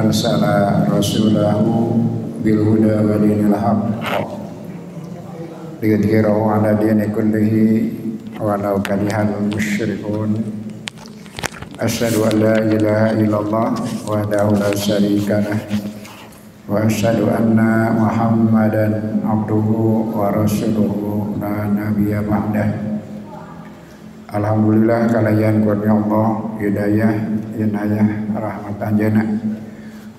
arsala rasulahu bil huda wa dinil haqq liyudhhirahu 'ala dini kullihi walau karihal musyrikun. Asyhadu an la ilaha illallah wahdahu la syarika lah wa asyhadu anna Muhammadan abduhu wa rasuluhu la nabiyya ba'dah. Alhamdulillah kalayan kurnia Allah hidayah inayah rahmat anjana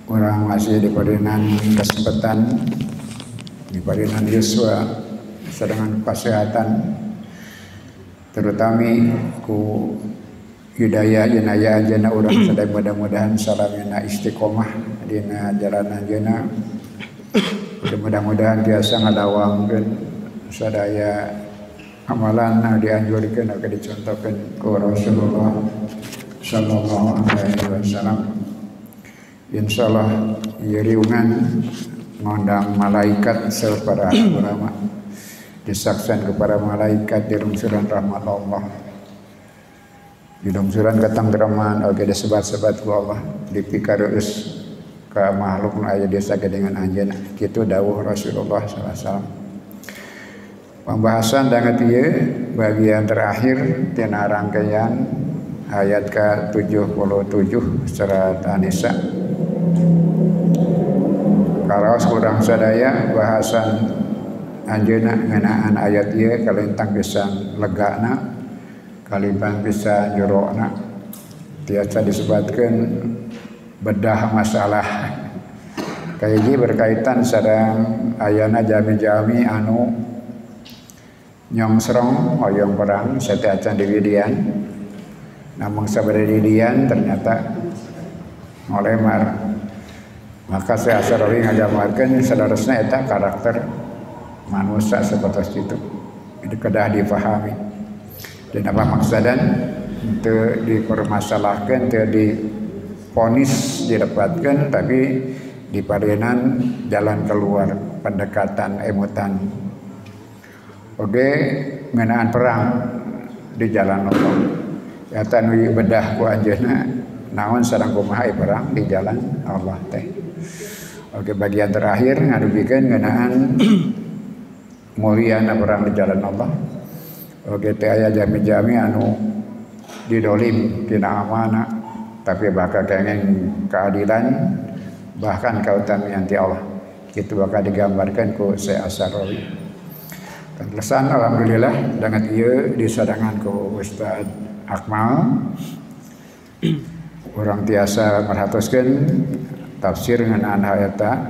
orang masih diberikan kesempatan diberikan yuswa sedangkan kesehatan terutama ku hidayah inayah anjana orang sedang mudah-mudahan salamina istiqomah dina jalan anjana mudah-mudahan biasa ngadawangkeun sadaya amalan dianjurkan akan dicontohkan ke Rasulullah sallallahu alaihi wasallam. Insyaallah riungan ngundang malaikat sapada ulama disaksan kepada malaikat di lungsuran rahmat Allah, di lungsuran ketanggraman oge disebat-sebat ku Allah dipikareus ka makhluk nu aya desa dengan anjeunna kitu dawuh Rasulullah sallallahu alaihi wasallam. Pembahasan dengan ieu bagian terakhir tina rangkaian ayat ke-77 surat An-Nisa. Karaos kurang sadaya bahasan anjeunna ngeunaan ayat ieu kalintang pisan legana, kalintang pisan jerona. Tiasa disebutkeun bedah masalah. Kaiji berkaitan sadang ayana jami-jami anu nyongsrong oyong perang sate acan di Widian namun sabada di Widian ternyata ngolemar maka saya asarawi ngajamarkan sadarusna eta karakter manusia seperti itu kedah dipahami dan apa maksadan itu dipermasalahkan itu diponis didapatkan tapi dipadenan jalan keluar pendekatan emutan. Oke, ngeunaan perang di jalan Allah. Ya tanwi bedah ku anjeunna naon sareng kumaha perang di jalan Allah teh. Oke, bagian terakhir ngadugikeun ngeunaan muliana perang di jalan Allah. Oke, teh aya jami-jami anu didolim tina amanah tapi bakal kenging keadilan bahkan kautamian ti Allah. Kitu bakal digambarkan ku Syekh Asarawi. Lesan alhamdulillah dengan ieu disadangan ku Ustaz Akmal orang tiasa merhatoskeun tafsir ngeunaan ayata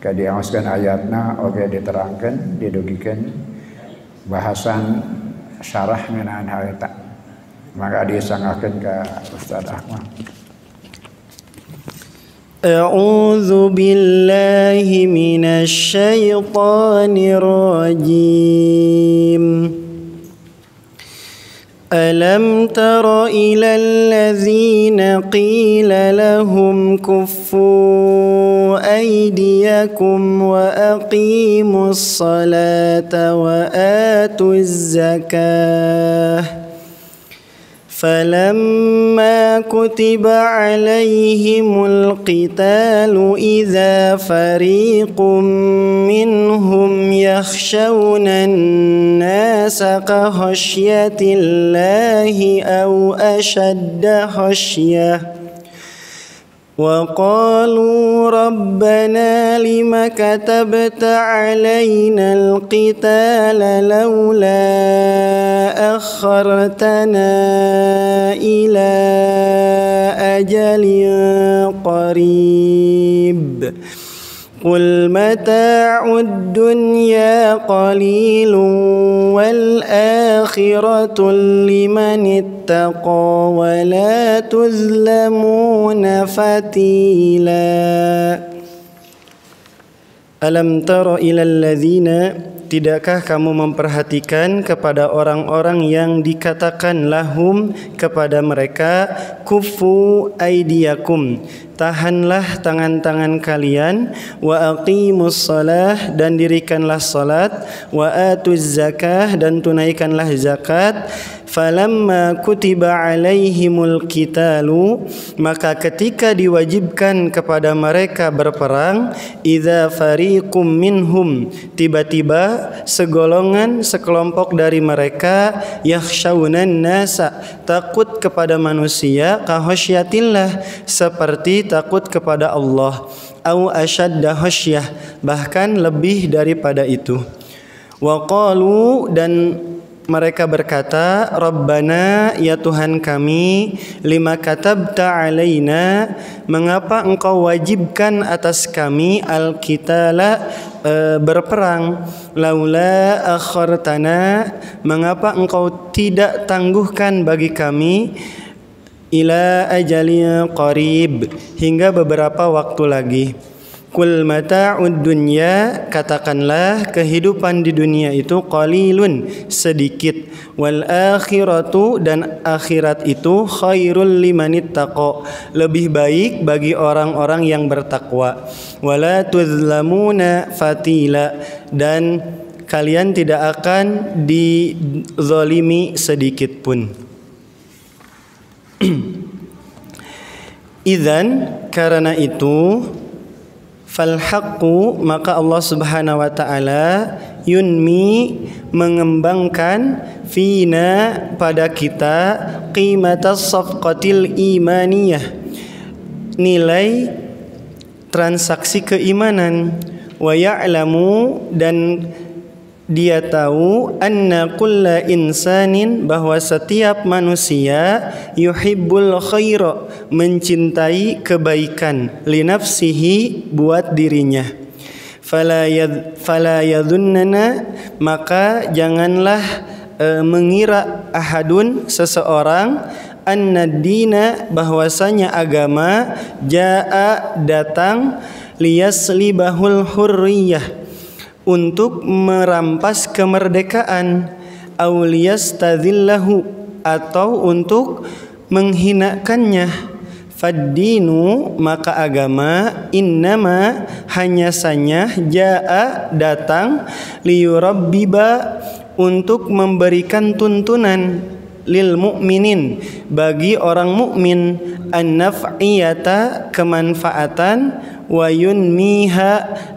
kadiaoskeun ayatna oge diterangkeun didugikeun bahasan syarah ngeunaan ayata maka disangakeun ka Ustaz Akmal. أعوذ بالله من الشيطان الرجيم ألم تر إلى الذين قيل لهم كفوا أيديكم وأقيموا الصلاة وآتوا الزكاة فلما كتب عليهم القتال إذا فريق منهم يخشون الناس كخشية الله أو أشد خشية وقالوا ربنا لم كتبت علينا القتال لولا أخرتنا إلى أجل قريب قل متاع الدنيا قليل والآخرة لمن اتقى ولا تظلمون فتيلا ألم تر إلى الذين Tidakkah kamu memperhatikan kepada orang-orang yang dikatakan lahum kepada mereka, kufu aidiyakum, tahanlah tangan-tangan kalian, wa aqimus shalah, dan dirikanlah salat, wa atuz zakah, dan tunaikanlah zakat, falamma kutiba alaihimul qitalu, maka ketika diwajibkan kepada mereka berperang, idza fariqum minhum, tiba-tiba sekelompok dari mereka, yakhshawnan nasa, takut kepada manusia, kahasyatillah, seperti takut kepada Allah, au asyadda khasyah, bahkan lebih daripada itu. Wa qalu, dan mereka berkata, Rabbana, ya Tuhan kami, lima katabta alaina, mengapa engkau wajibkan atas kami al-qitala, berperang, laula akhartana, mengapa engkau tidak tangguhkan bagi kami, ila ajalin qarib, hingga beberapa waktu lagi. Kul mata'ud dunya, katakanlah kehidupan di dunia itu qalilun, sedikit, wal akhiratu, dan akhirat itu khairul limanittaqa, lebih baik bagi orang-orang yang bertakwa. Wala tuzlamuna fatila, dan kalian tidak akan dizalimi sedikit pun. Idzan, karena itu, fal haqqu, maka Allah Subhanahu wa taala yunmi, mengembangkan, fina, pada kita, qimatas safqatil imaniyah, nilai transaksi keimanan, wa ya'lamu, dan dia tahu, anna kulla insanin, bahwa setiap manusia, yuhibbul khaira, mencintai kebaikan, li nafsihi, buat dirinya. Fala yadhunnana, maka janganlah mengira ahadun, seseorang, anna dina, bahwasanya agama, jaa, datang, liyaslibahul hurriyah, untuk merampas kemerdekaan, auliyastadzillahu, atau untuk menghinakannya. Faddinu, maka agama, innama, hanya saja, jaa, datang, liyurabbiba, untuk memberikan tuntunan, lil mu'minin, bagi orang mukmin, an-naf'iyata, kemanfaatan, wa yunmiha,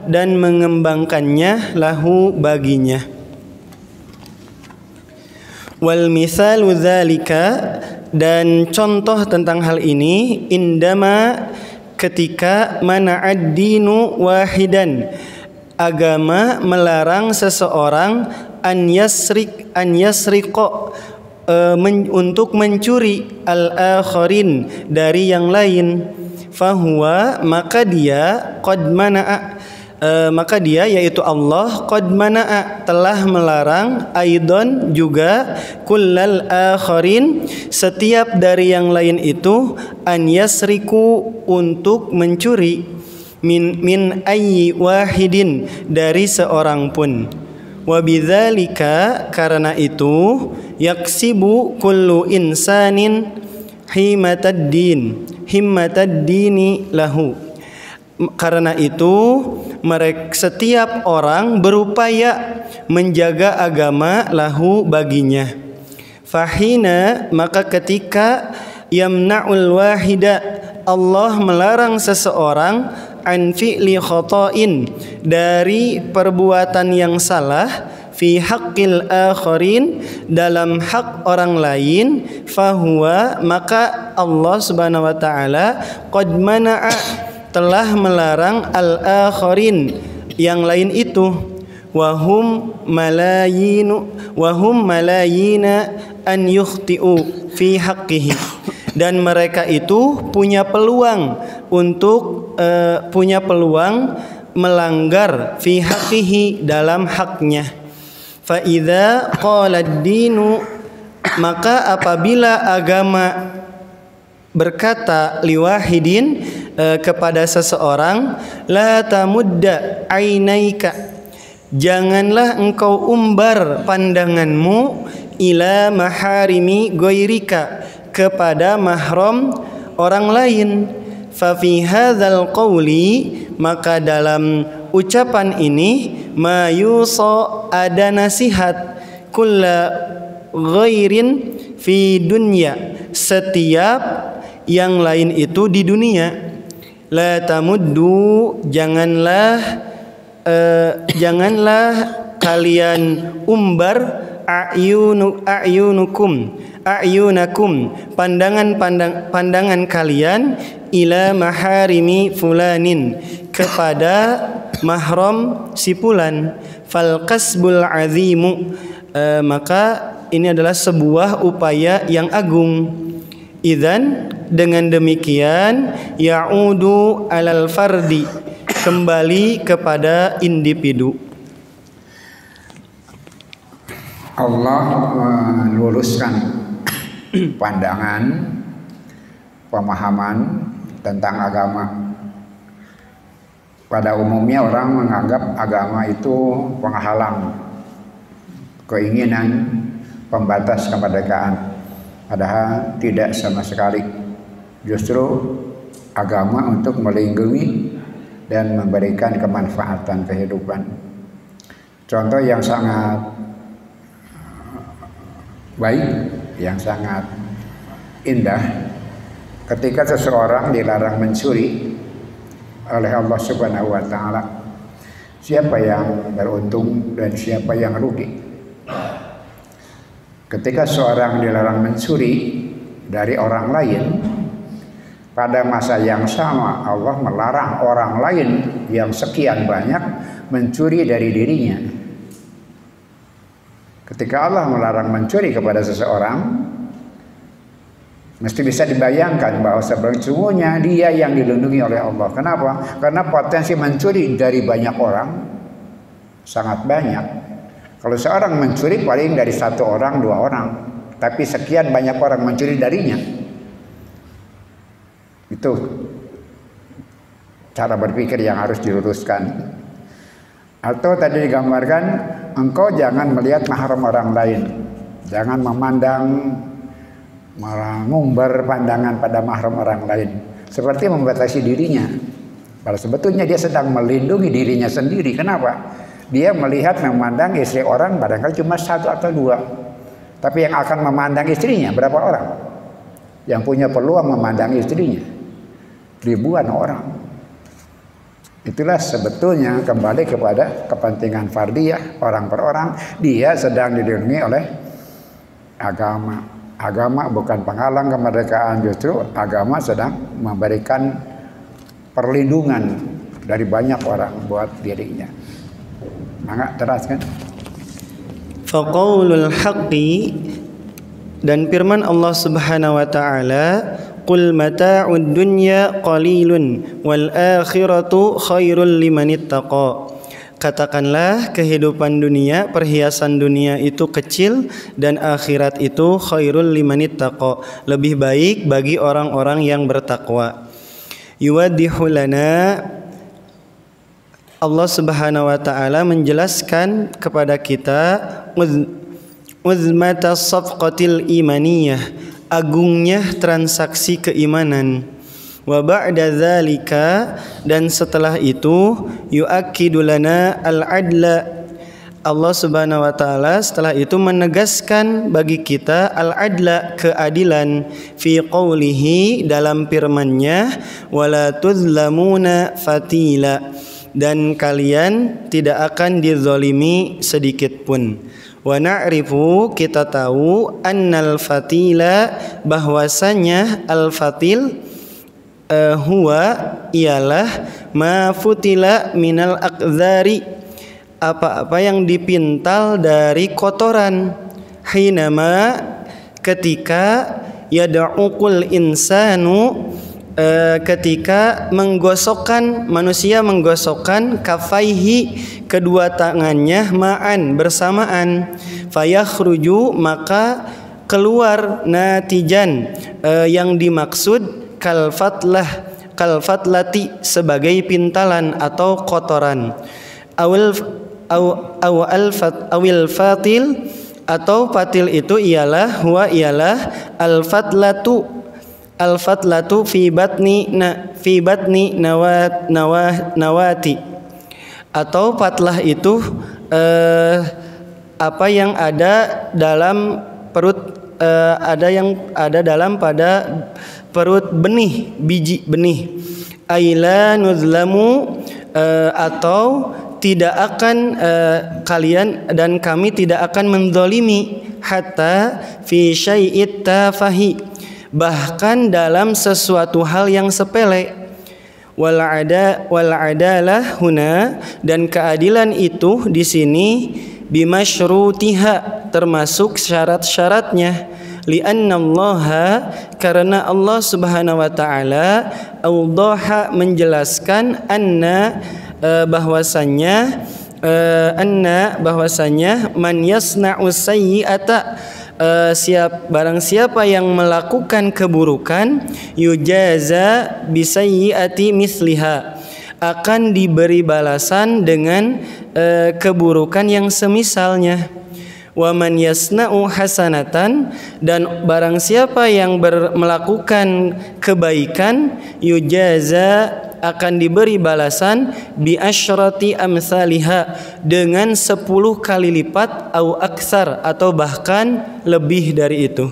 dan mengembangkannya, lahu, baginya. Wal misalu dzalika, dan contoh tentang hal ini, indama, ketika, mana'ad dinu wahidan, agama melarang seseorang an yasriqo, untuk mencuri, al-akharin, dari yang lain. Fahuwa, maka dia, qad mana'a, maka dia, yaitu Allah, qad mana'a, telah melarang, aidon, juga, kullal akharin, setiap dari yang lain itu, an yasriku, untuk mencuri, min ayyi wahidin, dari seorang pun. Wabidzalika, karena itu, yaksibu kullu insanin himmatad dini lahu, karena itu setiap orang berupaya menjaga agama, lahu, baginya. Fahina, maka ketika, yamna'ul wahida, Allah melarang seseorang, an fi'li khata'in, dari perbuatan yang salah, fi haqqil akharin, dalam hak orang lain, fahuwa, maka Allah Subhanahu wa taala, qad mana'a, telah melarang, al akharin, yang lain itu, wahum malayina an yukhti'u fi haqqihi, dan mereka itu punya peluang untuk melanggar fi haqqihi, dalam haknya. Fa idza qala ad-dinu, maka apabila agama berkata, liwahidin, kepada seseorang, la tamudda ainaika, janganlah engkau umbar pandanganmu, ila maharimi ghairika, kepada mahram orang lain. Fa fi hadzal qawli, maka dalam ucapan ini, ma yusa, ada nasihat, kulla ghairin, fi dunya, setiap yang lain itu di dunia. La tamuddu, janganlah kalian umbar a'yunakum pandangan kalian ila maharimi fulanin, kepada mahram si fulan. Fal kasbul azimu, maka ini adalah sebuah upaya yang agung. Idzan, dengan demikian, ya'udu alal fardi, kembali kepada individu. Allah meluruskan pandangan, pemahaman tentang agama. Pada umumnya orang menganggap agama itu penghalang, keinginan, pembatas kemerdekaan. Padahal tidak sama sekali. Justru agama untuk melindungi dan memberikan kemanfaatan kehidupan. Contoh yang sangat baik, yang sangat indah, ketika seseorang dilarang mencuri oleh Allah Subhanahu wa taala. Siapa yang beruntung dan siapa yang rugi? Ketika seorang dilarang mencuri dari orang lain, pada masa yang sama Allah melarang orang lain yang sekian banyak mencuri dari dirinya. Ketika Allah melarang mencuri kepada seseorang, mesti bisa dibayangkan bahwa sesungguhnya dia yang dilindungi oleh Allah. Kenapa? Karena potensi mencuri dari banyak orang sangat banyak. Kalau seorang mencuri paling dari 1 orang, 2 orang, tapi sekian banyak orang mencuri darinya. Itu cara berpikir yang harus diluruskan. Atau tadi digambarkan, engkau jangan melihat mahram orang lain, jangan memandang, mengumbar pandangan pada mahram orang lain, seperti membatasi dirinya. Kalau sebetulnya dia sedang melindungi dirinya sendiri. Kenapa? Dia melihat memandang istri orang barangkali cuma 1 atau 2, tapi yang akan memandang istrinya berapa orang? Yang punya peluang memandang istrinya ribuan orang. Itulah sebetulnya kembali kepada kepentingan fardiyah, orang per orang. Dia sedang dilindungi oleh agama. Agama bukan penghalang kemerdekaan, justru agama sedang memberikan perlindungan dari banyak orang buat dirinya. Maka teraskan. Faqaulul haqqi, dan firman Allah Subhanahu wa taala, qul mata'ud dunya qalilun wal akhiratu khairul liman ittaqa. Katakanlah, kehidupan dunia, perhiasan dunia itu kecil dan akhirat itu khairul liman ittaqa, lebih baik bagi orang-orang yang bertakwa. Yuwaddihu lana, Allah Subhanahu wa taala menjelaskan kepada kita uzmata safqatil imaniyah, agungnya transaksi keimanan. Wa ba'da dzalika, dan setelah itu, yu'akkidu lana al-adla, Allah Subhanahu wa taala setelah itu menegaskan bagi kita al-adla, keadilan, fi qaulihi, dalam firman-Nya, wala tuzlamuna fatila, dan kalian tidak akan dizalimi sedikit pun. Wa na'rifu, kita tahu, annal fatila, bahwasanya al-fatil huwa ialah ma futila minal aqdzari, apa-apa yang dipintal dari kotoran. Hinama, ketika yad'uqul insanu, ketika manusia menggosokkan kafaihi, kedua tangannya, ma'an, bersamaan, fayakhruju, maka keluar, natijan, yang dimaksud kalfatlati, sebagai pintalan atau kotoran, awil fatil, atau fatil itu ialah al-fatlatu fi batni nawati, atau fatlah itu apa yang ada dalam perut ada dalam pada perut benih, biji benih. Aila nuzlamu, atau tidak akan kalian dan kami tidak akan menzalimi, hatta fi syai'it tafahi, bahkan dalam sesuatu hal yang sepele. Wal adalah huna, dan keadilan itu di sini bimasyrutiha, termasuk syarat-syaratnya. Li'annallaha, karena Allah Subhanahu wa taala awdaha, menjelaskan bahwasanya man yasna'u sayyi'ata, barang siapa yang melakukan keburukan, yujaza bisayyi'ati misliha, akan diberi balasan dengan keburukan yang semisalnya. Wa man yasna'u hasanatan, dan barang siapa yang melakukan kebaikan, yujaza, akan diberi balasan bi asyrati amsalihha, dengan 10 kali lipat, au aksar, atau bahkan lebih dari itu.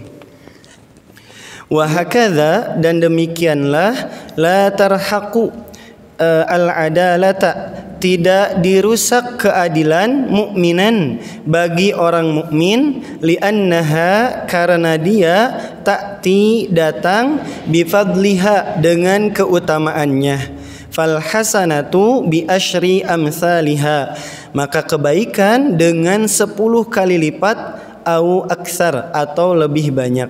Wa hakadha, dan demikianlah, la tarhaqu al-adalata, tidak dirusak keadilan, mukminan, bagi orang mukmin, li'annaha, karena dia, ta'ti, datang, bifadliha, dengan keutamaannya. Fal hasanatu bi asyri amsalihha, maka kebaikan dengan 10 kali lipat, au aksar, atau lebih banyak.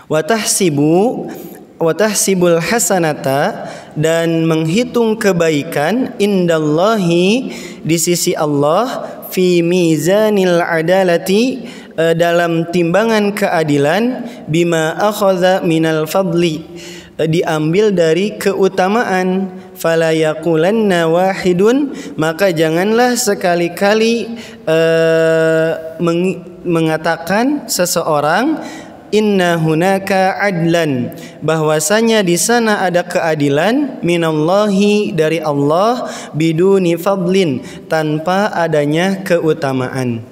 Wa tahsibul hasanata, dan menghitung kebaikan, indallahi, di sisi Allah, fi mizanil adalati, dalam timbangan keadilan, bima akhadha minal fadli, diambil dari keutamaan. Fala yaqulanna wahidun, maka janganlah sekali-kali mengatakan seseorang, inna hunaka adlan, bahwasanya di sana ada keadilan, minallahi, dari Allah, biduni fadlin, tanpa adanya keutamaan.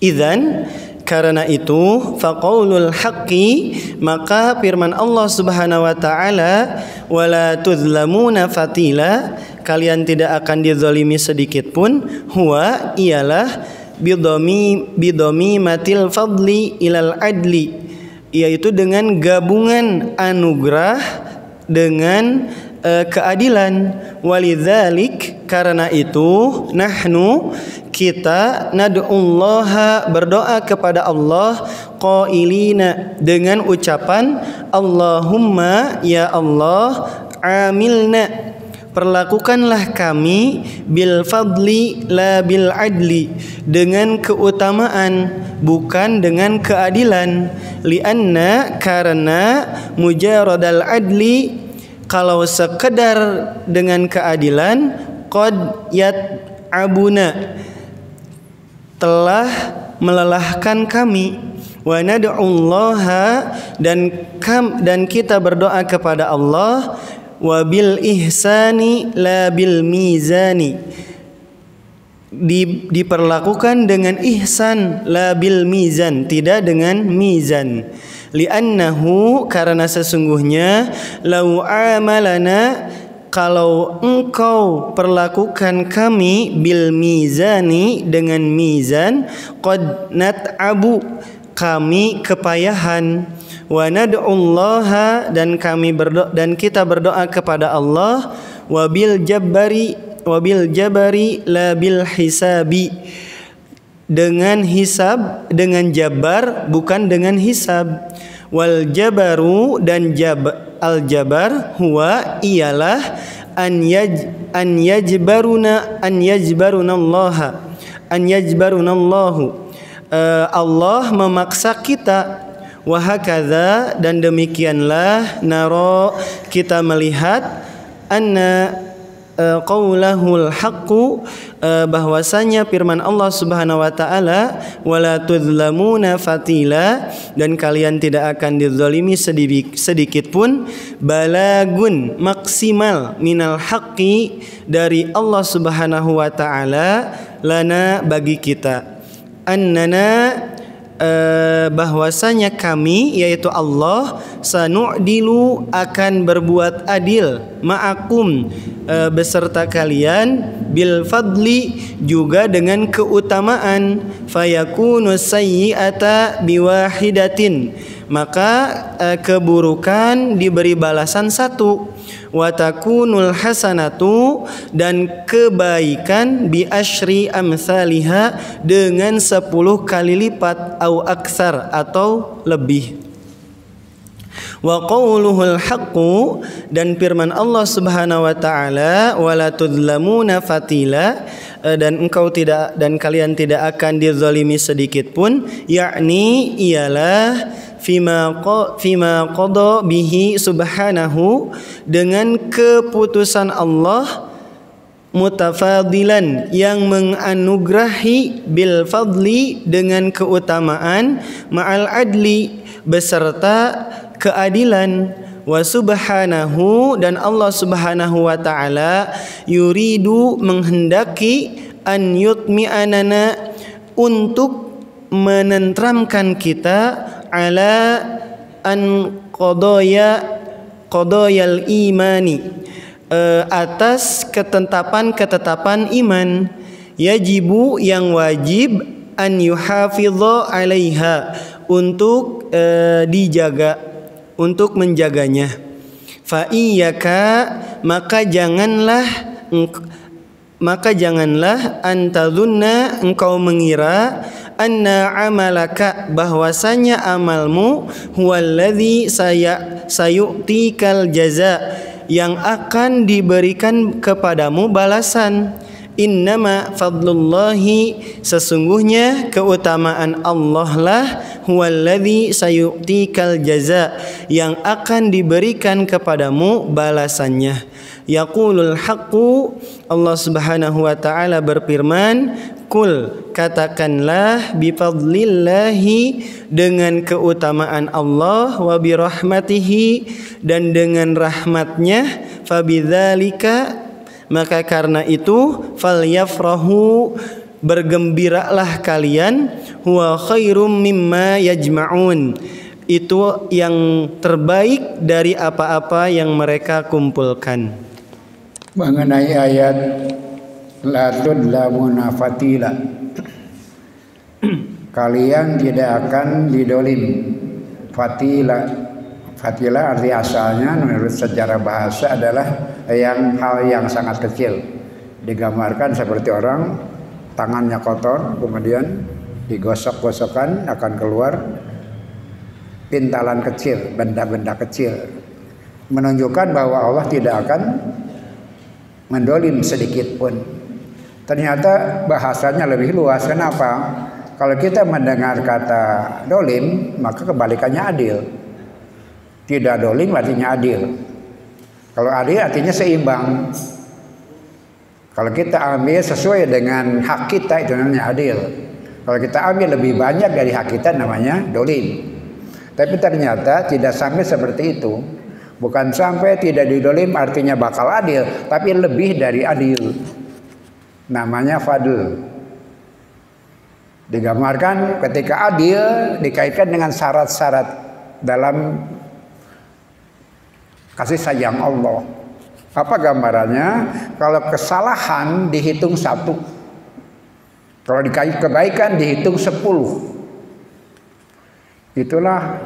Idzan, karena itu, faqaulul haqqi, maka firman Allah Subhanahu wa taala, wala tuzlamuna fatila, kalian tidak akan dizalimi sedikit pun, huwa, ialah bidomi matil fadli ilal adli, yaitu dengan gabungan anugerah dengan keadilan. Walidzalik, karena itu, nahnu, kita, nad'ullaha, berdoa kepada Allah, qailina, dengan ucapan, Allahumma, ya Allah, amilna, perlakukanlah kami, bil fadli la bil adli, dengan keutamaan, bukan dengan keadilan. Lianna, karena mujaradal adli, kalau sekedar dengan keadilan, qad yat'abuna, telah melelahkan kami. Wa nad'ullaha, dan kita berdoa kepada Allah, wabil ihsani la bil mizani, diperlakukan dengan ihsan, la bil mizan, tidak dengan mizan. Li'annahu, karena sesungguhnya, lau amalana, kalau engkau perlakukan kami, bil mizani, dengan mizan, qad nat'abu, kami kepayahan. Wa nad'ullaha, dan kita berdoa kepada Allah, wabil jabari la bil hisabi, dengan hisab, dengan jabar, bukan dengan hisab. Wal jabaru, dan al jabar, huwa, ialah, an yajbaruna Allahu, Allah memaksa kita. Wahakadha, dan demikianlah, naro, kita melihat, anna qaulahul haqqu, bahwasanya firman Allah Subhanahu wa taala, wala tuzlamuna fatila, dan kalian tidak akan dizalimi sedikit pun, balagun, maksimal, minal haqqi, dari Allah Subhanahu wa taala, lana, bagi kita, annana, bahwasanya kami yaitu Allah sanu'dilu akan berbuat adil ma'akum beserta kalian bil fadli juga dengan keutamaan fayakunu sayyi'ata biwahidatin maka keburukan diberi balasan satu watakunul hasanatu dan kebaikan bi asyri amsalihha dengan 10 kali lipat au aksar atau lebih. Wa qauluhul haqqu dan firman Allah Subhanahu wa taala wala tudlamuna fatila dan kalian tidak akan dizalimi sedikit pun yakni ialah fima qada bihi subhanahu dengan keputusan Allah mutafadilan yang menganugerahi bil fadli dengan keutamaan ma'al adli beserta keadilan wa subhanahu dan Allah Subhanahu wa taala yuridu menghendaki an yutmi'anana untuk menentramkan kita ala an qadayal imani atas ketetapan iman yajibu yang wajib an yuhafidha alaiha untuk dijaga untuk menjaganya fa iyyaka maka janganlah antadzunna engkau mengira anna amalaka bahwasanya amalmu huwallazi sayu'tikal jaza yang akan diberikan kepadamu balasan. Innama fadlullahi sesungguhnya keutamaan Allah lah huwallazi sayu'tikal jaza yang akan diberikan kepadamu balasannya. Yaqulul haqqu Allah Subhanahu wa taala berfirman kul katakanlah bifadlillahi dengan keutamaan Allah wa birahmatihi dan dengan rahmatnya fabidzalika maka karena itu falyafrahu bergembiralah kalian huwa khairum mimma yajma'un itu yang terbaik dari apa-apa yang mereka kumpulkan. Mengenai ayat la tudlamuna fatila kalian tidak akan didolim fatila arti asalnya menurut sejarah bahasa adalah hal yang sangat kecil digambarkan seperti orang tangannya kotor kemudian digosok-gosokkan akan keluar pintalan kecil benda-benda kecil menunjukkan bahwa Allah tidak akan mendolim sedikit pun. Ternyata bahasanya lebih luas. Kenapa? Kalau kita mendengar kata dolim, maka kebalikannya adil. Tidak dolim artinya adil. Kalau adil artinya seimbang. Kalau kita ambil sesuai dengan hak kita itu namanya adil. Kalau kita ambil lebih banyak dari hak kita namanya dolim. Tapi ternyata tidak sampai seperti itu. Bukan sampai tidak didolim artinya bakal adil, tapi lebih dari adil. Namanya fadl. Digambarkan ketika adil dikaitkan dengan syarat-syarat dalam kasih sayang Allah. Apa gambarannya? Kalau kesalahan dihitung 1, kalau kebaikan dihitung 10. Itulah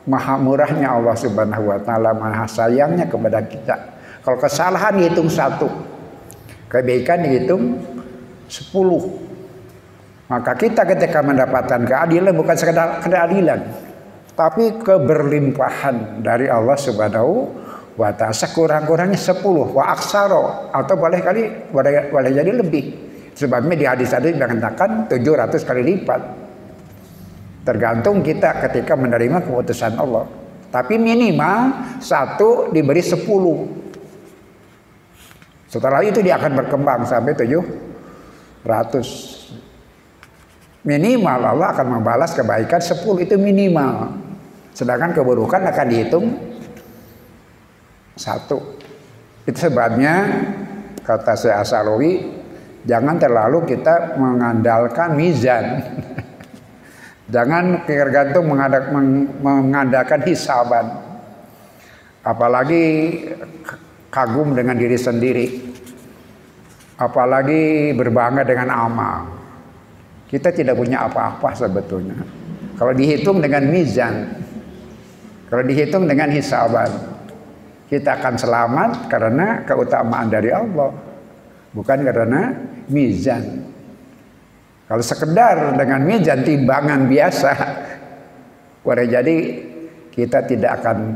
maha murahnya Allah Subhanahu wa taala, maha sayangnya kepada kita. Kalau kesalahan dihitung 1, kebaikan dihitung 10. Maka kita ketika mendapatkan keadilan bukan sekedar keadilan, tapi keberlimpahan dari Allah Subhanahu wa taala. Sekurang-kurangnya 10 wa aksaro atau boleh jadi lebih. Sebabnya di hadis-hadis dikatakan 700 kali lipat. Tergantung kita ketika menerima keputusan Allah. Tapi minimal 1 diberi 10. Setelah itu dia akan berkembang sampai 700. Minimal Allah akan membalas kebaikan 10 itu minimal. Sedangkan keburukan akan dihitung 1. Itu sebabnya kata Syekh Asalawi, jangan terlalu kita mengandalkan mizan. Jangan tergantung mengadakan hisaban. Apalagi kagum dengan diri sendiri. Apalagi berbangga dengan amal. Kita tidak punya apa-apa sebetulnya. Kalau dihitung dengan mizan, kalau dihitung dengan hisaban, kita akan selamat karena keutamaan dari Allah, bukan karena mizan. Kalau sekedar dengan mizan timbangan biasa, boleh jadi kita tidak akan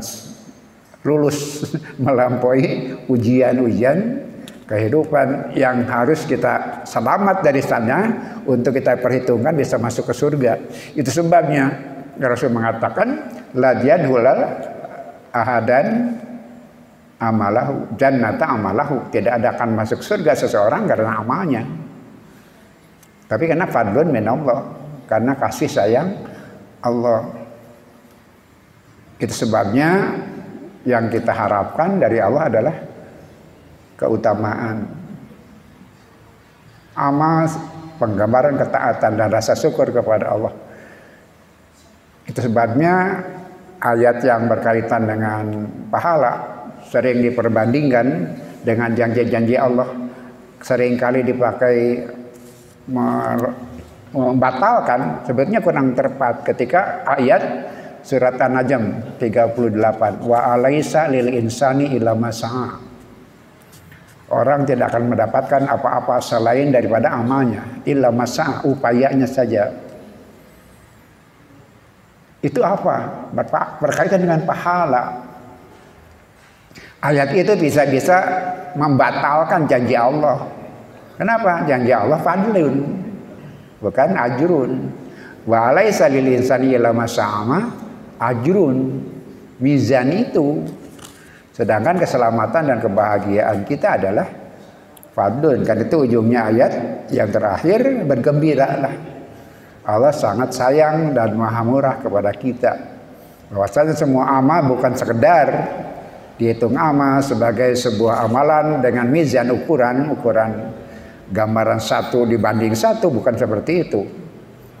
lulus melampaui ujian-ujian kehidupan yang harus kita selamat dari sana untuk kita perhitungkan bisa masuk ke surga. Itu sebabnya Rasul mengatakan la yadkhulul ahadan amalahu jannata amalahu, tidak ada akan masuk surga seseorang karena amalnya, tapi karena fadlun min Allah, karena kasih sayang Allah. Itu sebabnya yang kita harapkan dari Allah adalah keutamaan, amal, penggambaran ketaatan dan rasa syukur kepada Allah. Itu sebabnya ayat yang berkaitan dengan pahala sering diperbandingkan dengan janji-janji Allah, seringkali dipakai membatalkan. Sebetulnya kurang tepat ketika ayat surat An-Najm 38, wa alaisa lil insani illa ma sa'a. Orang tidak akan mendapatkan apa-apa selain daripada amalnya, illa ma sa'a, upayanya saja. Itu apa? Berkaitan dengan pahala. Ayat itu bisa-bisa membatalkan janji Allah. Kenapa? Janji Allah fadlun, bukan ajrun. Wa alaisa lil insani illa ma sa'a, ajrun, mizan itu. Sedangkan keselamatan dan kebahagiaan kita adalah fadlun. Kan itu ujungnya ayat yang terakhir, bergembiralah. Allah sangat sayang dan maha murah kepada kita. Bahwasanya semua amal bukan sekedar dihitung amal sebagai sebuah amalan dengan mizan ukuran gambaran 1 dibanding 1, bukan seperti itu.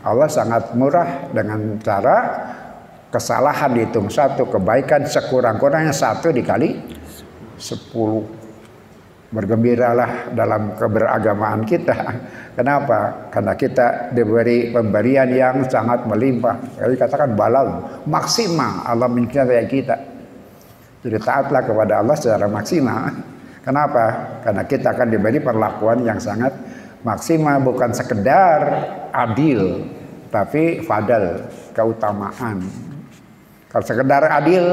Allah sangat murah dengan cara kesalahan dihitung 1, kebaikan sekurang-kurangnya 1 dikali 10. Bergembiralah dalam keberagamaan kita. Kenapa? Karena kita diberi pemberian yang sangat melimpah. Jadi katakan balag, maksimal Allah mencintai kita. Jadi taatlah kepada Allah secara maksimal. Kenapa? Karena kita akan diberi perlakuan yang sangat maksimal, bukan sekedar adil, tapi fadal, keutamaan. Kalau sekedar adil,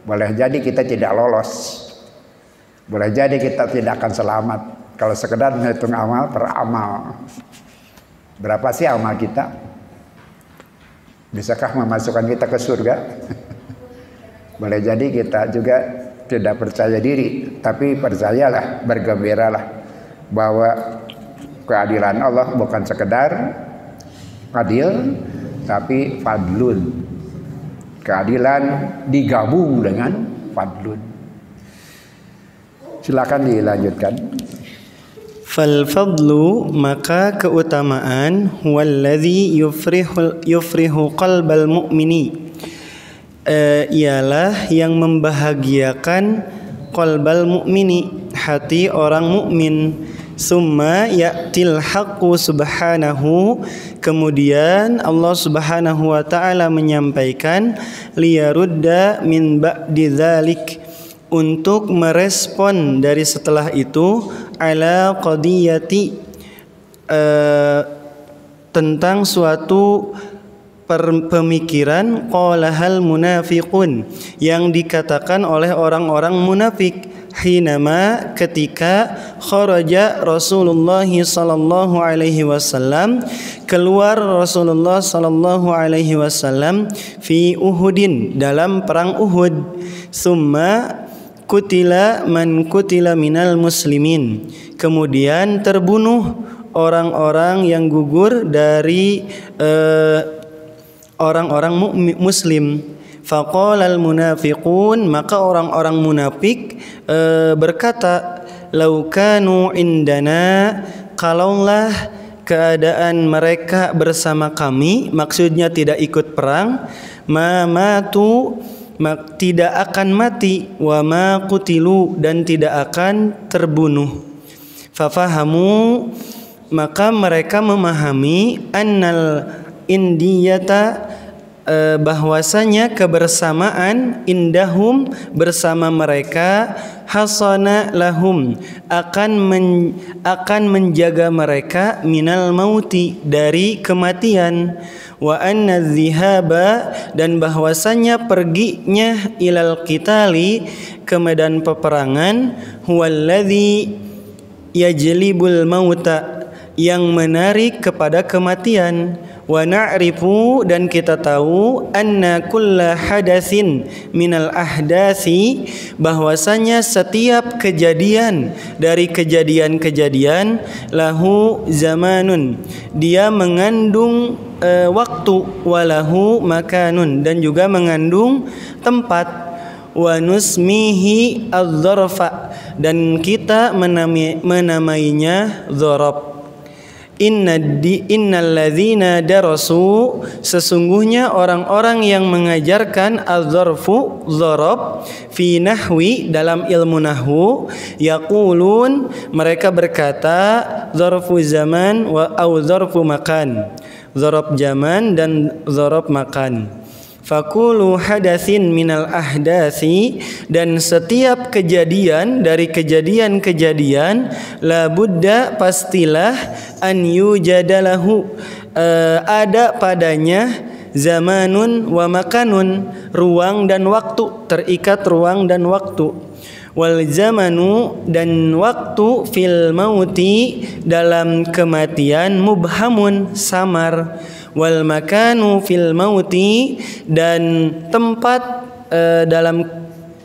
boleh jadi kita tidak lolos, boleh jadi kita tidak akan selamat. Kalau sekedar menghitung amal per amal, berapa sih amal kita? Bisakah memasukkan kita ke surga? Boleh jadi kita juga tidak percaya diri, tapi percayalah, bergembiralah bahwa keadilan Allah bukan sekedar adil, tapi fadlun. Keadilan digabung dengan fadlun. Silakan dilanjutkan. Fal fadlu, maka keutamaan, huwallazi yufrihu qalbal mu'mini, ialah yang membahagiakan qalbal mu'mini, hati orang mukmin. Summa ya'til haqqu subhanahu, kemudian Allah subhanahu wa ta'ala menyampaikan liyarudda min ba'di dzalik, untuk merespon dari setelah itu ala qadiyati, tentang suatu pemikiran qalahal munafiqun, yang dikatakan oleh orang-orang munafik. Hinama, ketika kharaja Rasulullah sallallahu alaihi wasallam, keluar Rasulullah sallallahu alaihi wasallam fi Uhudin, dalam perang Uhud. Summa kutila man kutila minal muslimin, kemudian terbunuh orang-orang yang gugur dari orang-orang muslim. Faqalal munafiqun, maka orang-orang munafik berkata, laukanu indana, kalaulah keadaan mereka bersama kami, maksudnya tidak ikut perang, ma matu tidak akan mati, wa ma qutilu dan tidak akan terbunuh. Fafahamu maka mereka memahami annal indiyata bahwasanya kebersamaan indahum bersama mereka hasana lahum akan menjaga mereka minal mauti dari kematian, wa anna dzihaba dan bahwasanya perginya ilal qitali ke medan peperangan huwallazi yajlibul mauta yang menarik kepada kematian. Wa na'rifu dan kita tahu anna kulla hadatsin minal ahdasi bahwasanya setiap kejadian dari kejadian-kejadian lahu zamanun dia mengandung waktu, walahu makanun dan juga mengandung tempat, wa nusmihi adz-dzarfa dan kita menamainya dzarab. Innal ladzina darasu sesungguhnya orang-orang yang mengajarkan az-zarfu dzarab fi nahwi dalam ilmu nahwu yaqulun mereka berkata dzarfu zaman wa au dzarfu makan, dzarab zaman dan dzarab makan. Fakulu hadatsin minal ahdasi dan setiap kejadian dari kejadian-kejadian la budda pastilah an yujadalahu ada padanya zamanun wa makanun ruang dan waktu, terikat ruang dan waktu. Wal zamanu dan waktu fil mauti dalam kematian mubhamun samar, wal makanu fil mauti dan tempat dalam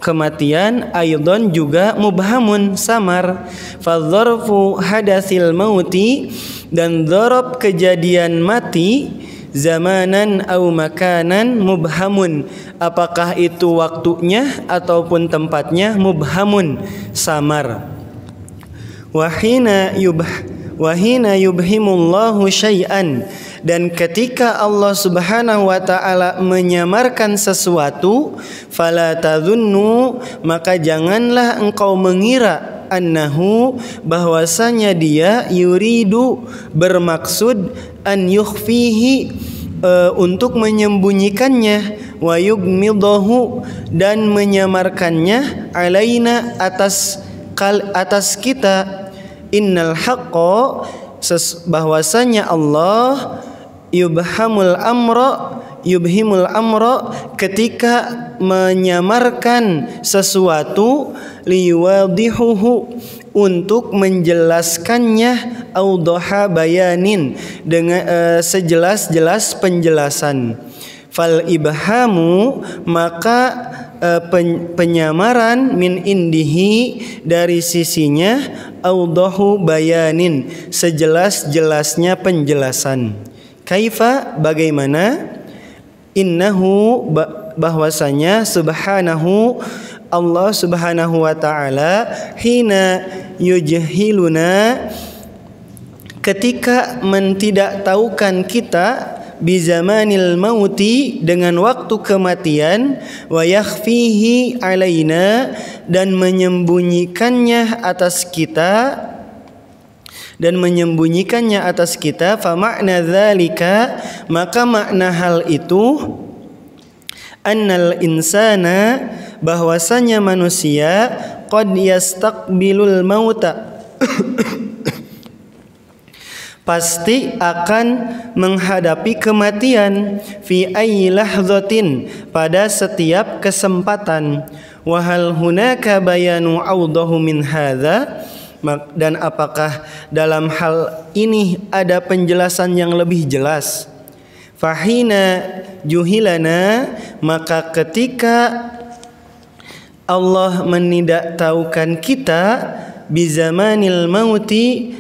kematian aidon juga mubhamun samar. Fadzarfu hadatsil mauti dan dzarab kejadian mati zamanan au makanan mubhamun apakah itu waktunya ataupun tempatnya mubhamun samar. Wahina yubhimullahu syai'an dan ketika Allah Subhanahu wa taala menyamarkan sesuatu fala tadhunnu maka janganlah engkau mengira annahu bahwasanya dia yuridu bermaksud an yukhfihi untuk menyembunyikannya, wa yugmidahu dan menyamarkannya alaina atas kita. Innal haqqa bahwasanya Allah yubhimul amra ketika menyamarkan sesuatu liwadihuhu untuk menjelaskannya awdaha bayanin dengan sejelas-jelas penjelasan. Fal ibhamu maka penyamaran min indihi dari sisinya awdahu bayanin sejelas-jelasnya penjelasan. Kaifa bagaimana? Innahu bahwasanya subhanahu Allah Subhanahu wa taala hina yujhiluna ketika mentidaktahukan kita bizamanil mauti dengan waktu kematian wa yakhfihi alaina dan menyembunyikannya atas kita fa makna dzalika maka makna hal itu annal insana bahwasanya manusia qad yastaqbilul mauta pasti akan menghadapi kematian fi ayyi lahzatin pada setiap kesempatan. Wa hal hunaka bayanu awdahu min hadza dan apakah dalam hal ini ada penjelasan yang lebih jelas? Fahina juhilana maka ketika Allah menidaktahukan kita bizamanil mauti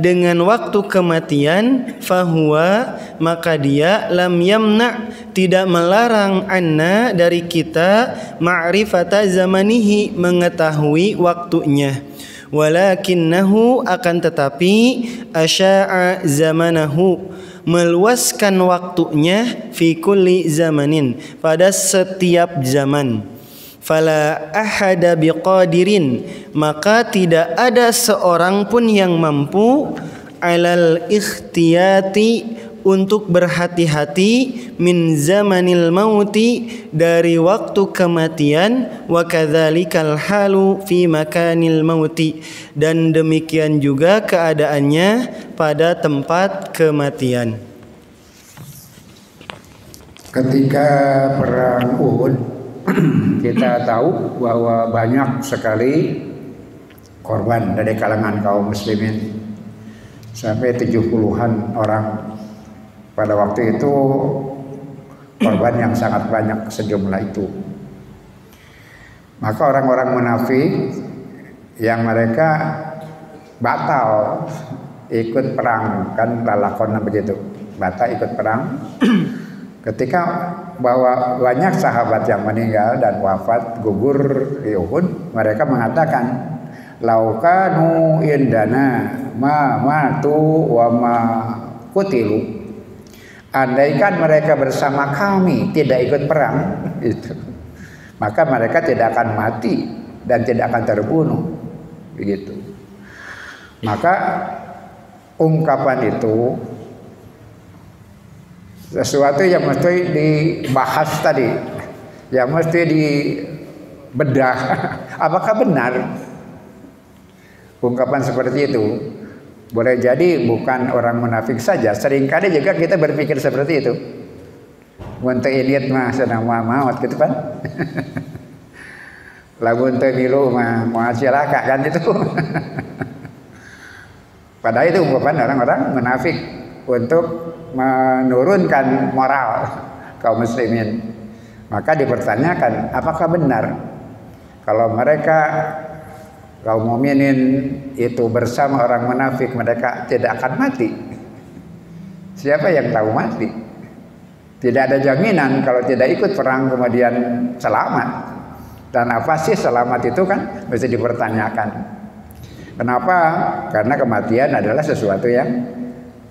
dengan waktu kematian fahuwa maka dia lam yamna tidak melarang anna dari kita ma'rifata zamanihi mengetahui waktunya walakinnahu akan tetapi asya'a zamanahu meluaskan waktunya fi kulli zamanin pada setiap zaman. Fala ahada biqadirin maka tidak ada seorang pun yang mampu alal ikhtiyati untuk berhati-hati min zamanil mauti dari waktu kematian wa kadzalikal halu fi makanil mauti dan demikian juga keadaannya pada tempat kematian. Ketika perang Uhud kita tahu bahwa banyak sekali korban dari kalangan kaum muslimin sampai 70-an orang. Pada waktu itu korban yang sangat banyak sejumlah itu. Maka orang-orang munafik yang mereka batal ikut perang, kan lalakon begitu, batal ikut perang. Ketika bahwa banyak sahabat yang meninggal dan wafat gugur di Uhud, mereka mengatakan laukanu indana ma matu wa ma kutilu. Andaikan mereka bersama kami tidak ikut perang itu, maka mereka tidak akan mati dan tidak akan terbunuh begitu. Maka ungkapan itu sesuatu yang mesti dibahas tadi, yang mesti dibedah. Apakah benar ungkapan seperti itu? Boleh jadi bukan orang munafik saja, seringkali juga kita berpikir seperti itu. Untuk ilit mah sedang maut gitu kan. Lamun teu milu mah moal cilaka kan itu. Padahal itu ungkapan orang-orang munafik untuk menurunkan moral kaum muslimin. Maka dipertanyakan, apakah benar kalau mereka kaum mukminin itu bersama orang munafik mereka tidak akan mati? Siapa yang tahu mati? Tidak ada jaminan kalau tidak ikut perang kemudian selamat. Dan apa sih selamat itu kan mesti dipertanyakan. Kenapa? Karena kematian adalah sesuatu yang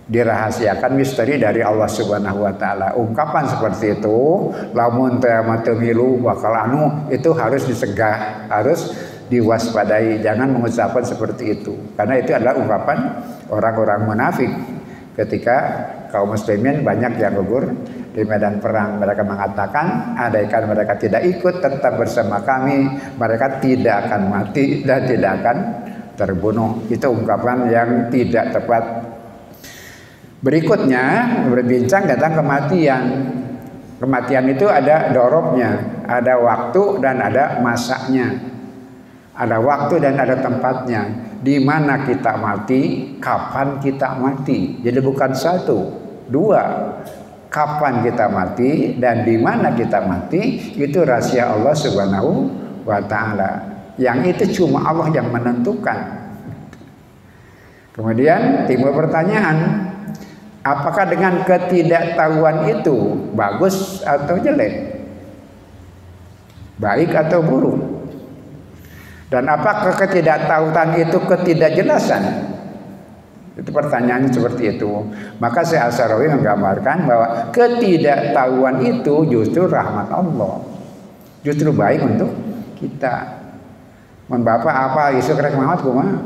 dirahasiakan, misteri dari Allah Subhanahu wa taala. Ungkapan seperti itu, lamun teu milu bakal anu, itu harus disegah, harus diwaspadai, jangan mengucapkan seperti itu. Karena itu adalah ungkapan orang-orang munafik ketika kaum muslimin banyak yang gugur di medan perang. Mereka mengatakan, andaikan mereka tidak ikut tetap bersama kami, mereka tidak akan mati dan tidak akan terbunuh. Itu ungkapan yang tidak tepat. Berikutnya berbincang tentang kematian. Kematian itu ada dorobnya, ada waktu dan ada masanya. Ada waktu dan ada tempatnya. Di mana kita mati, kapan kita mati. Jadi bukan satu, dua. Kapan kita mati dan di mana kita mati, itu rahasia Allah Subhanahu wa taala. Yang itu cuma Allah yang menentukan. Kemudian timbul pertanyaan, apakah dengan ketidaktahuan itu bagus atau jelek? Baik atau buruk? Dan apakah ketidaktahuan itu ketidakjelasan? Itu pertanyaan seperti itu. Maka Syekh Al-Sarawi menggambarkan bahwa ketidaktahuan itu justru rahmat Allah. Justru baik untuk kita. Mun bapak apa isu rek maot kumaha?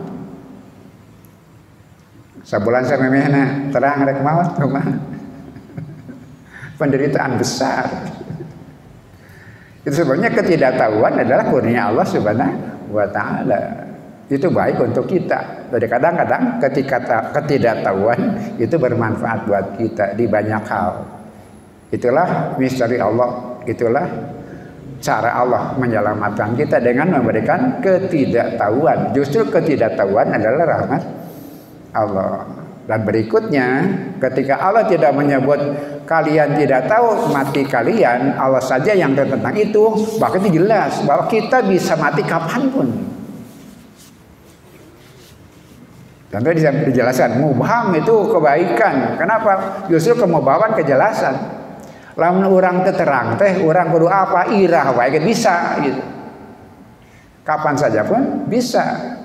Sabulan samemehna terang rek maot kumaha? Penderitaan besar. Itu sebenarnya ketidaktahuan adalah kurnia Allah Subhanahu wa ta'ala. Itu baik untuk kita. Jadi kadang-kadang ketika ketidaktahuan itu bermanfaat buat kita di banyak hal. Itulah misteri Allah, itulah cara Allah menyelamatkan kita dengan memberikan ketidaktahuan. Justru ketidaktahuan adalah rahmat Allah. Dan berikutnya, ketika Allah tidak menyebut kalian tidak tahu mati kalian, Allah saja yang tahu tentang itu, bahkan itu jelas bahwa kita bisa mati kapanpun. Tentu dijelaskan, mubham itu kebaikan. Kenapa? Justru kemubahan kejelasan. Lamun orang terang teh, orang kudu apa irah wae bisa gitu. Kapan saja pun bisa.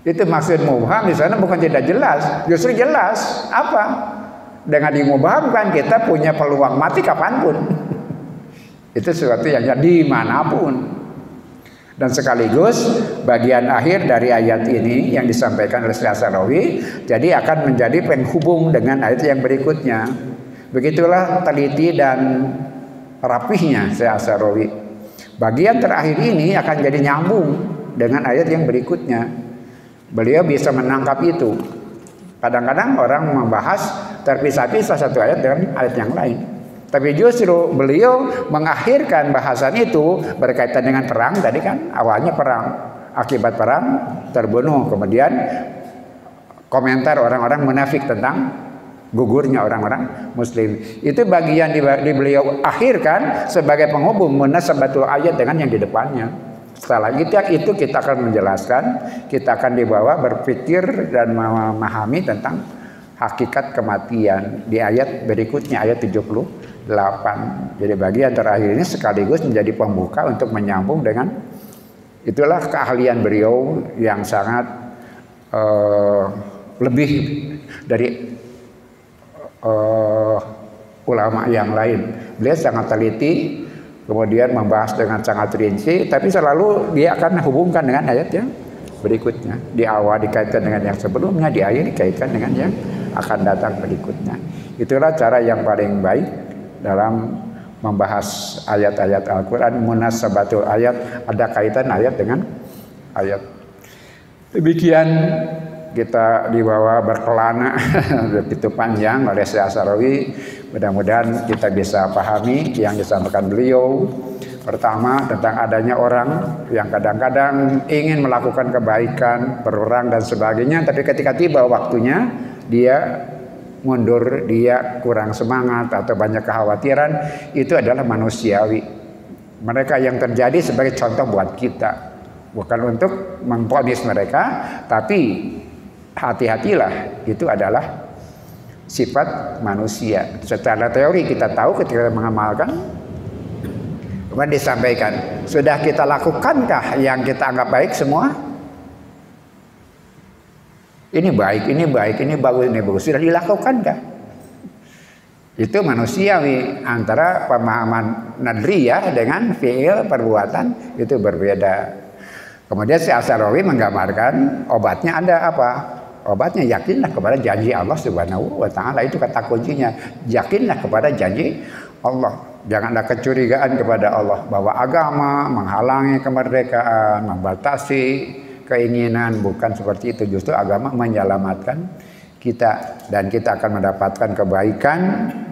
Itu maksud mubham di sana bukan tidak jelas, justru jelas. Apa? Dengan dimubhamkan kita punya peluang mati kapanpun. Itu sesuatu yang dimanapun. Dan sekaligus bagian akhir dari ayat ini yang disampaikan oleh Syekh As-Sarawi jadi akan menjadi penghubung dengan ayat yang berikutnya. Begitulah teliti dan rapihnya Syekh As-Sarawi. Bagian terakhir ini akan jadi nyambung dengan ayat yang berikutnya. Beliau bisa menangkap itu. Kadang-kadang orang membahas terpisah-pisah satu ayat dengan ayat yang lain. Tapi justru beliau mengakhirkan bahasan itu berkaitan dengan perang. Tadi kan awalnya perang, akibat perang terbunuh. Kemudian komentar orang-orang munafik tentang gugurnya orang-orang muslim. Itu bagian di beliau akhirkan sebagai penghubung munasabatul ayat dengan yang di depannya. Setelah itu kita akan menjelaskan, kita akan dibawa berpikir dan memahami tentang hakikat kematian di ayat berikutnya, ayat 78. Jadi bagian terakhir ini sekaligus menjadi pembuka untuk menyambung dengan itulah keahlian beliau yang sangat lebih dari ulama yang lain. Beliau sangat teliti, kemudian membahas dengan sangat rinci, tapi selalu dia akan hubungkan dengan ayat yang berikutnya. Di awal dikaitkan dengan yang sebelumnya, di akhir dikaitkan dengan yang akan datang berikutnya. Itulah cara yang paling baik dalam membahas ayat-ayat Al-Quran. Munasabatul ayat, ada kaitan ayat dengan ayat. Demikian kita dibawa berkelana begitu panjang oleh Syekh As-Sarawi. Mudah-mudahan kita bisa pahami yang disampaikan beliau. Pertama, tentang adanya orang yang kadang-kadang ingin melakukan kebaikan, berperang dan sebagainya, tapi ketika tiba waktunya dia mundur, dia kurang semangat atau banyak kekhawatiran. Itu adalah manusiawi. Mereka yang terjadi sebagai contoh buat kita, bukan untuk memvonis mereka, tapi hati-hatilah, itu adalah sifat manusia. Secara teori kita tahu ketika mengamalkan, kemudian disampaikan, sudah kita lakukankah yang kita anggap baik semua? Ini baik, ini baik, ini bagus, ini bagus. Sudah dilakukankah? Itu manusiawi. Antara pemahaman nadriyah dengan fi'il perbuatan itu berbeda. Kemudian Syekh As-Sarawi menggambarkan obatnya ada apa? Obatnya yakinlah kepada janji Allah Subhanahu wa taala. Itu kata kuncinya. Yakinlah kepada janji Allah. Janganlah kecurigaan kepada Allah bahwa agama menghalangi kemerdekaan, membatasi keinginan. Bukan seperti itu. Justru agama menyelamatkan kita, dan kita akan mendapatkan kebaikan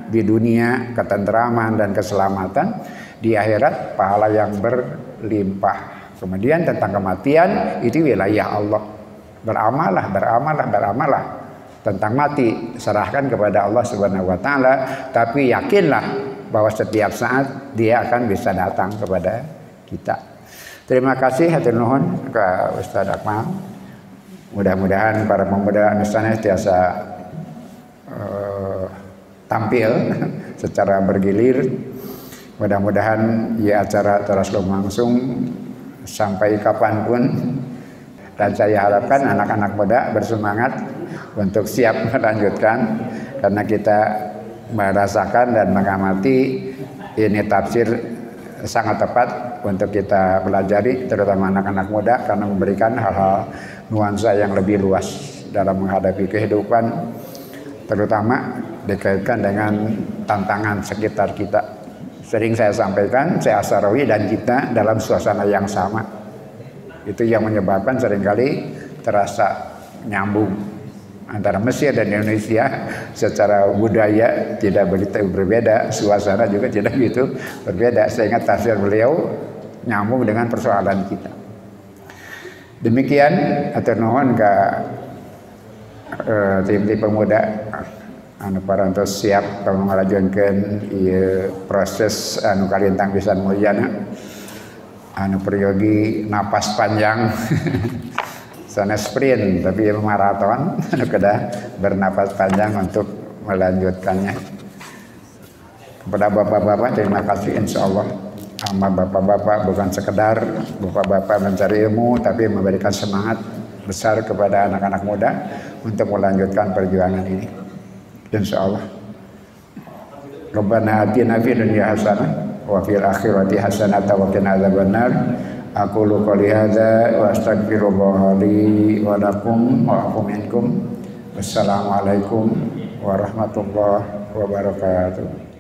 di dunia, ketenteraman dan keselamatan, di akhirat pahala yang berlimpah. Kemudian tentang kematian itu wilayah Allah. Beramalah, beramalah, beramalah. Tentang mati serahkan kepada Allah Subhanahu wa taala, tapi yakinlah bahwa setiap saat dia akan bisa datang kepada kita. Terima kasih hatur nuhun ke Ustaz Akmal. Mudah-mudahan para pemuda Nusantara sentiasa tampil secara bergilir. Mudah-mudahan ya acara terus berlangsung sampai kapanpun, dan saya harapkan anak-anak muda bersemangat untuk siap melanjutkan, karena kita merasakan dan mengamati ini tafsir sangat tepat untuk kita pelajari, terutama anak-anak muda, karena memberikan hal-hal nuansa yang lebih luas dalam menghadapi kehidupan, terutama dikaitkan dengan tantangan sekitar kita. Sering saya sampaikan, Syekh As-Sarawi dan kita dalam suasana yang sama. Itu yang menyebabkan seringkali terasa nyambung antara Mesir dan Indonesia. Secara budaya tidak begitu berbeda, suasana juga tidak begitu berbeda, sehingga tafsir beliau nyambung dengan persoalan kita. Demikian atur nuhun ke tim-tim pemuda anu parantos siap kalau ngalajonkeun ieu proses anu kalintang pisan mulyana, anu peryogi napas panjang sana sprint tapi maraton, anu kedah bernapas panjang untuk melanjutkannya. Kepada bapak-bapak terima kasih, insyaallah sama bapak-bapak bukan sekedar bapak-bapak mencari ilmu, tapi memberikan semangat besar kepada anak-anak muda untuk melanjutkan perjuangan ini. Insyaallah. Rabbana atina fid dunya hasanah wa fil akhirati hasanah wa qina adzabannar. Aqulu qouli hadza wa astaghfirullah li wa lakum wa afu minkum. Wassalamualaikum warahmatullahi wabarakatuh.